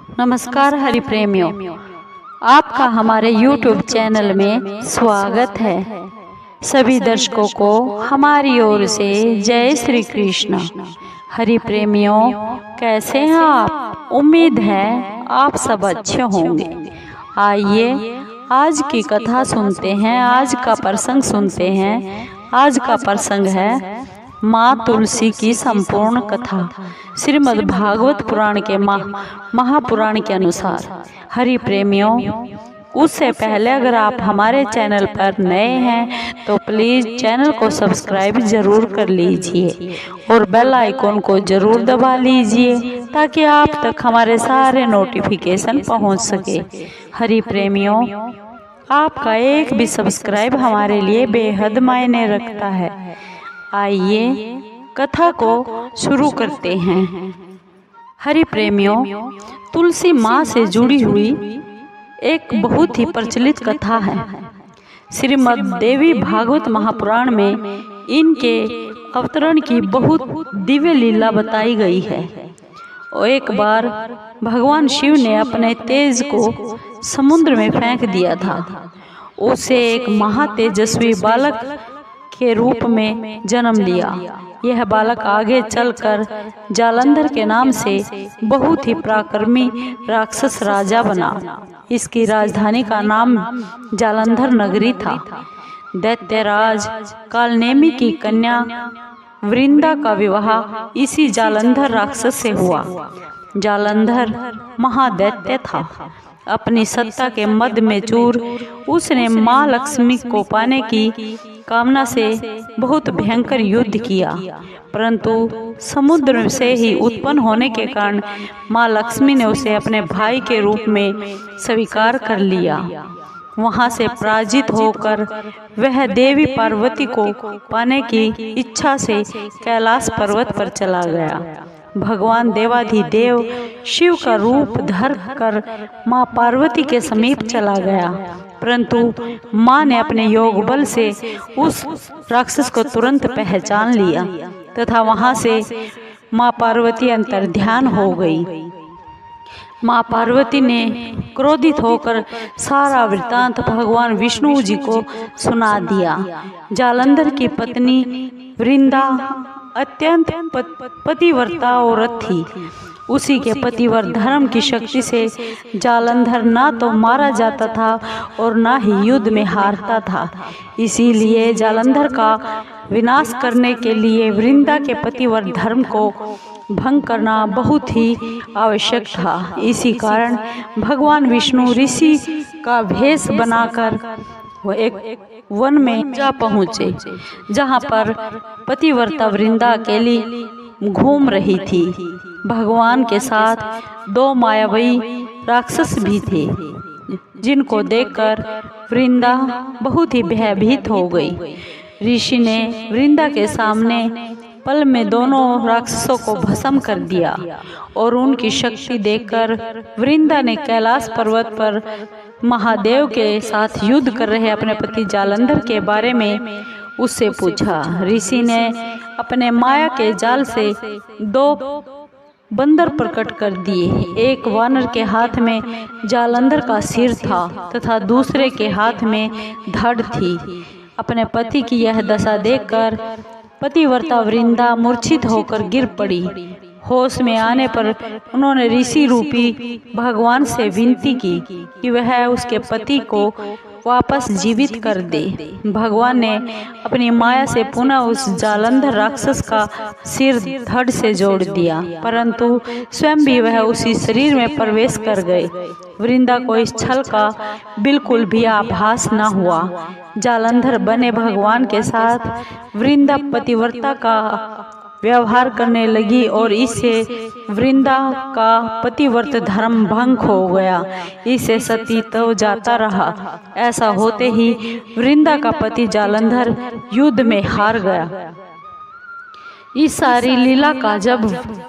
नमस्कार हरि प्रेमियों, आपका हमारे YouTube चैनल में स्वागत है। सभी दर्शकों को हमारी ओर से जय श्री कृष्ण। हरि प्रेमियों, कैसे हैं आप? उम्मीद है आप सब अच्छे होंगे। आइए आज की कथा सुनते हैं, आज का प्रसंग सुनते हैं। आज का प्रसंग है माँ तुलसी की संपूर्ण कथा, श्रीमद् भागवत पुराण के महापुराण के अनुसार। हरि प्रेमियों, उससे पहले अगर आप हमारे चैनल पर नए हैं तो प्लीज चैनल को सब्सक्राइब जरूर कर लीजिए और बेल आइकॉन को जरूर दबा लीजिए ताकि आप तक हमारे सारे नोटिफिकेशन पहुंच सके। हरि प्रेमियों, आपका एक भी सब्सक्राइब हमारे लिए बेहद मायने रखता है। आइए कथा को शुरू करते हैं। हरि प्रेमियों, तुलसी माँ से जुड़ी हुई एक बहुत ही प्रचलित कथा है। श्रीमद् देवी भागवत महापुराण में इनके अवतरण की बहुत दिव्य लीला बताई गई है। और एक बार भगवान शिव ने अपने तेज को समुद्र में फेंक दिया था। उसे एक महातेजस्वी बालक के रूप में जन्म लिया। यह बालक आगे चलकर जालंधर के नाम से बहुत ही पराक्रमी राक्षस राजा बना। इसकी राजधानी का नाम जालंधर नगरी था। दैत्यराज कालनेमी की कन्या वृंदा का विवाह इसी जालंधर राक्षस से हुआ। जालंधर महादैत्य था। अपनी सत्ता के मद में चूर उसने माँ लक्ष्मी को पाने की कामना से बहुत भयंकर युद्ध किया, परंतु समुद्र से ही उत्पन्न होने के कारण माँ लक्ष्मी ने उसे अपने भाई के रूप में स्वीकार कर लिया। वहां से पराजित होकर वह देवी पार्वती को पाने की इच्छा से कैलाश पर्वत पर चला गया। भगवान देवाधिदेव शिव का रूप धर कर माँ पार्वती के समीप चला गया, परंतु माँ ने अपने योग बल से उस राक्षस को तुरंत पहचान लिया तथा वहां से माँ पार्वती अंतर्ध्यान हो गई। माँ पार्वती ने क्रोधित होकर सारा वृत्तांत भगवान विष्णु जी को सुना दिया। जालंधर की पत्नी वृंदा अत्यंत पतिव्रता औरत थी। उसी के पतिव्रत धर्म की शक्ति से जालंधर ना तो मारा जाता था और ना ही युद्ध में हारता था। इसीलिए जालंधर का विनाश करने के लिए वृंदा के पतिव्रत धर्म को भंग करना बहुत ही आवश्यक था। इसी कारण भगवान विष्णु ऋषि का भेष बनाकर वो एक वन में जा पहुँचे, जहाँ पर पतिव्रता वृंदा अकेली घूम रही थी। भगवान के साथ दो मायावी राक्षस भी थे, जिनको देखकर वृंदा बहुत ही भयभीत हो गई। ऋषि ने वृंदा के सामने पल में दोनों राक्षसों को भस्म कर दिया और उनकी शक्ति देखकर वृंदा ने कैलाश पर्वत पर महादेव के साथ युद्ध कर रहे अपने पति जालंधर के बारे में उससे पूछा। ऋषि ने अपने माया के जाल से दो बंदर प्रकट कर दिए। एक वानर के हाथ में जालंधर का सिर था तथा दूसरे के हाथ में धड़ थी। अपने पति की यह दशा देखकर पतिव्रता वृंदा मूर्छित होकर गिर पड़ी। होश में आने पर उन्होंने ऋषि रूपी भगवान से विनती की कि वह उसके पति को वापस जीवित कर दे। भगवान ने अपनी माया से पुनः उस जालंधर राक्षस का सिर धड़ से जोड़ दिया, परंतु स्वयं भी वह उसी शरीर में प्रवेश कर गए। वृंदा को इस छल का बिल्कुल भी आभास न हुआ। जालंधर बने भगवान के साथ वृंदा पतिव्रता का व्यवहार करने लगी और इससे वृंदा का पतिव्रत धर्म भंग हो गया। इससे सती तो जाता रहा। ऐसा होते ही वृंदा का पति जालंधर युद्ध में हार गया। इस सारी लीला का जब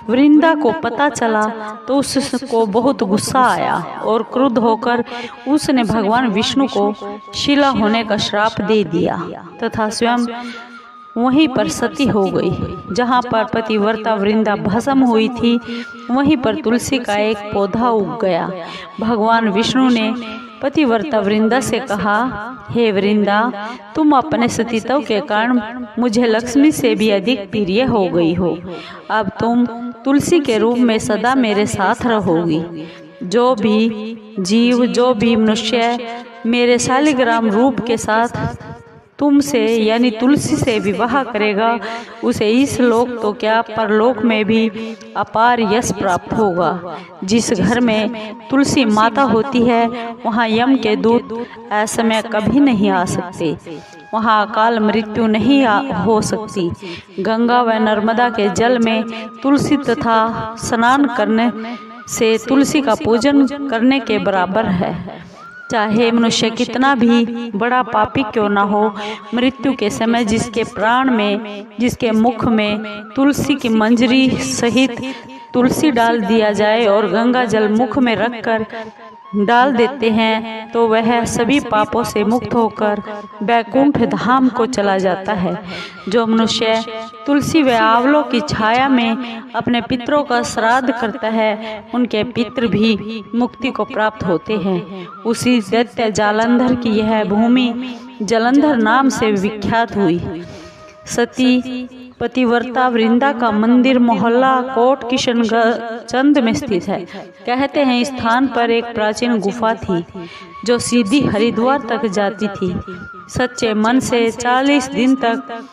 वृंदा को पता चला तो उसको बहुत गुस्सा आया और क्रुद्ध होकर उसने भगवान विष्णु को शिला होने का श्राप दे दिया तथा स्वयं वहीं पर सती हो गई। जहाँ पर पतिव्रता वृंदा भस्म हुई थी, वहीं पर तुलसी का एक पौधा उग गया। भगवान विष्णु ने पतिव्रता वृंदा से कहा, हे वृंदा, तुम अपने सतीत्व के कारण मुझे लक्ष्मी से भी अधिक प्रिय हो गई हो। अब तुम तुलसी के रूप में सदा मेरे साथ रहोगी। जो भी जीव, जो भी मनुष्य मेरे शालिग्राम रूप के साथ तुमसे यानी तुलसी से विवाह करेगा, उसे इस लोक तो क्या परलोक में भी अपार यश प्राप्त होगा। जिस घर में तुलसी माता होती है, वहाँ यम के दूत असमय कभी नहीं आ सकते, वहाँ अकाल मृत्यु नहीं हो सकती। गंगा व नर्मदा के जल में तुलसी तथा स्नान करने से तुलसी का पूजन करने के बराबर है। चाहे मनुष्य कितना भी बड़ा पापी क्यों ना हो, मृत्यु के समय जिसके प्राण में, जिसके मुख में तुलसी की मंजरी सहित तुलसी डाल दिया जाए और गंगा जल मुख में रखकर डाल देते हैं, तो वह सभी पापों से मुक्त होकर वैकुंठ धाम को चला जाता है। जो मनुष्य तुलसी व आंवलों की छाया में अपने पितरों का श्राद्ध करता है, उनके पितृ भी मुक्ति को प्राप्त होते हैं। उसी दैत्य जालंधर की यह भूमि जलंधर नाम से विख्यात हुई। सती पतिव्रता वृंदा का मंदिर मोहल्ला कोट किशनगंज में स्थित है। कहते हैं इस स्थान पर एक प्राचीन गुफा थी जो सीधी हरिद्वार तक जाती थी। सच्चे मन से 40 दिन तक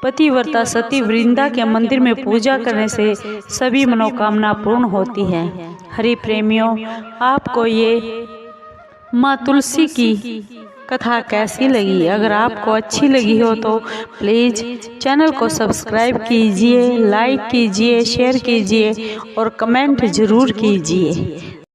पतिव्रता सती वृंदा के मंदिर में पूजा करने से सभी मनोकामना पूर्ण होती है। हरि प्रेमियों, आपको ये माँ तुलसी की कथा कैसी लगी? अगर आपको अच्छी लगी हो तो प्लीज़ चैनल को सब्सक्राइब कीजिए, लाइक कीजिए, शेयर कीजिए और कमेंट ज़रूर कीजिए।